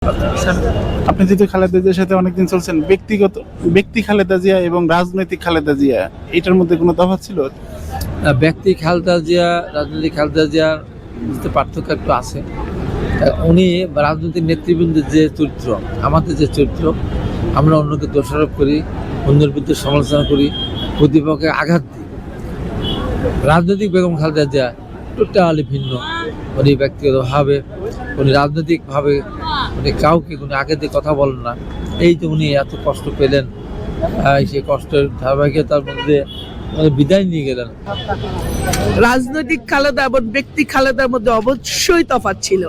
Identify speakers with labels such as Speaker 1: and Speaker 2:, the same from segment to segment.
Speaker 1: Sir, আপনি যেহেতু খালেদা জিয়ার সাথে অনেকদিন চলছেন, ব্যক্তি খালেদা জিয়া এবং রাজনৈতিক খালেদা জিয়া, এটার মধ্যে কোনো তফাৎ ছিল?
Speaker 2: ব্যক্তি খালেদা জিয়া, রাজনৈতিক খালেদা জিয়ার মধ্যে পার্থক্য একটু আছে। উনি রাজনৈতিক নেতৃবৃন্দের যে চরিত্র, আমাদের যে চরিত্র, আমরা অন্যকে দোষারোপ করি, অন্যের বিরুদ্ধে সমালোচনা করি, প্রতিপক্ষে আঘাত দিই। রাজনৈতিক বেগম খালেদা জিয়া টোটালি ভিন্ন। উনি ব্যক্তিগতভাবে, উনি রাজনৈতিকভাবে উনি কাউকে উনি আগে দিয়ে কথা বলেন না। এই যে উনি এত কষ্ট পেলেন, সেই কষ্টের ধারাবাহিকতার মধ্যে বিদায় নিয়ে গেলেন।
Speaker 3: রাজনৈতিক খালেদা এবং ব্যক্তি খালেদার মধ্যে অবশ্যই তফাৎ ছিল।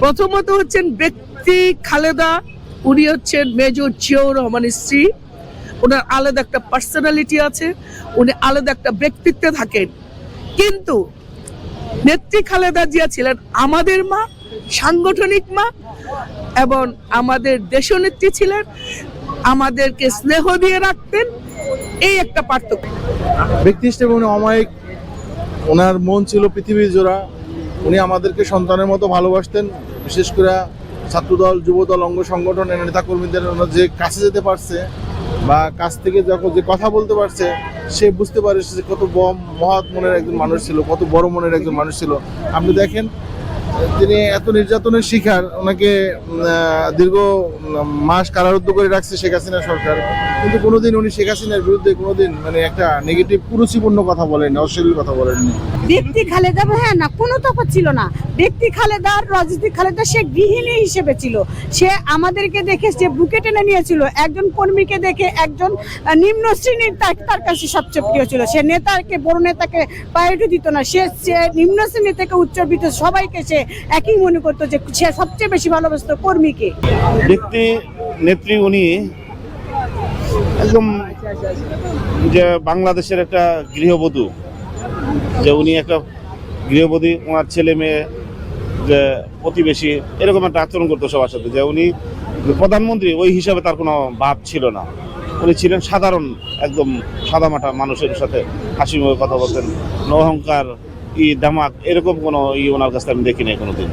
Speaker 3: প্রথমত হচ্ছেন ব্যক্তি খালেদা, উনি হচ্ছেন মেজর জিয়াউর রহমানের স্ত্রী। ওনার আলাদা একটা পার্সোনালিটি আছে, উনি আলাদা একটা ব্যক্তিত্বে থাকেন। কিন্তু নেত্রী খালেদা জিয়া ছিলেন আমাদের মা, সাংগঠনিক মা, এবং আমাদের দেশনেত্রী ছিলেন, আমাদেরকে স্নেহ দিয়ে রাখতেন। এই একটা পার্থক্য।
Speaker 4: ব্যক্তি হিসেবে উনি অমায়িক, ওনার মন ছিল পৃথিবী জোড়া। উনি আমাদেরকে সন্তানের মতো ভালোবাসতেন। বিশেষ করে ছাত্রদল, যুবদল, অঙ্গ সংগঠন, নেতা কর্মীদের যে কাছে যেতে পারছে বা কাছ থেকে যখন যে কথা বলতে পারছে, সে বুঝতে পারছে যে কত মহৎ মনের একজন মানুষ ছিল, কত বড় মনের একজন মানুষ ছিল। আপনি দেখেন, তিনি এত নির্যাতনের শিকার, ওনাকে দীর্ঘ মাস কারারুদ্ধ করে রাখছে শেখ হাসিনা সরকার, কিন্তু কোনোদিন উনি শেখ হাসিনার বিরুদ্ধে কোনোদিন একটা নেগেটিভ কুরুচিপূর্ণ কথা বলেন, অশ্লীল কথা বলেননি।
Speaker 5: ব্যক্তি খালেদা হ্যাঁ না, কোনো তফাৎ ছিল না। ব্যক্তি খালেদা আর রাজনৈতিক খালেদা সে গৃহিণী হিসেবে ছিল। সে আমাদেরকে দেখে সে বুকে টেনে নিয়েছিল। একজন কর্মীকে দেখে একজন নিম্ন শ্রেণীর তার কাছে সবচেয়ে প্রিয় ছিল। সে নেতাকে, বড় নেতাকে প্রায়োরিটি দিত না। সে নিম্ন শ্রেণী থেকে উচ্চবিত্ত সবাইকে সে একই মনে করতো যে সে সবচেয়ে বেশি ভালোবাসতো কর্মীকে।
Speaker 6: ব্যক্তি নেত্রী উনি একদম যে বাংলাদেশের একটা গৃহবধূ, যে উনি একটা গৃহবধূ, ওনার ছেলে মেয়ে, যে প্রতিবেশী, এরকম একটা আচরণ করতো সবার সাথে। যে উনি প্রধানমন্ত্রী ওই হিসাবে তার কোনো ভাব ছিল না। উনি ছিলেন সাধারণ, একদম সাদামাটা মানুষের সাথে হাসি মুখে কথা বলতেন। অহংকার, দামাক, এরকম কোনো ওনার কাছে আমি দেখি নাই কোনোদিন।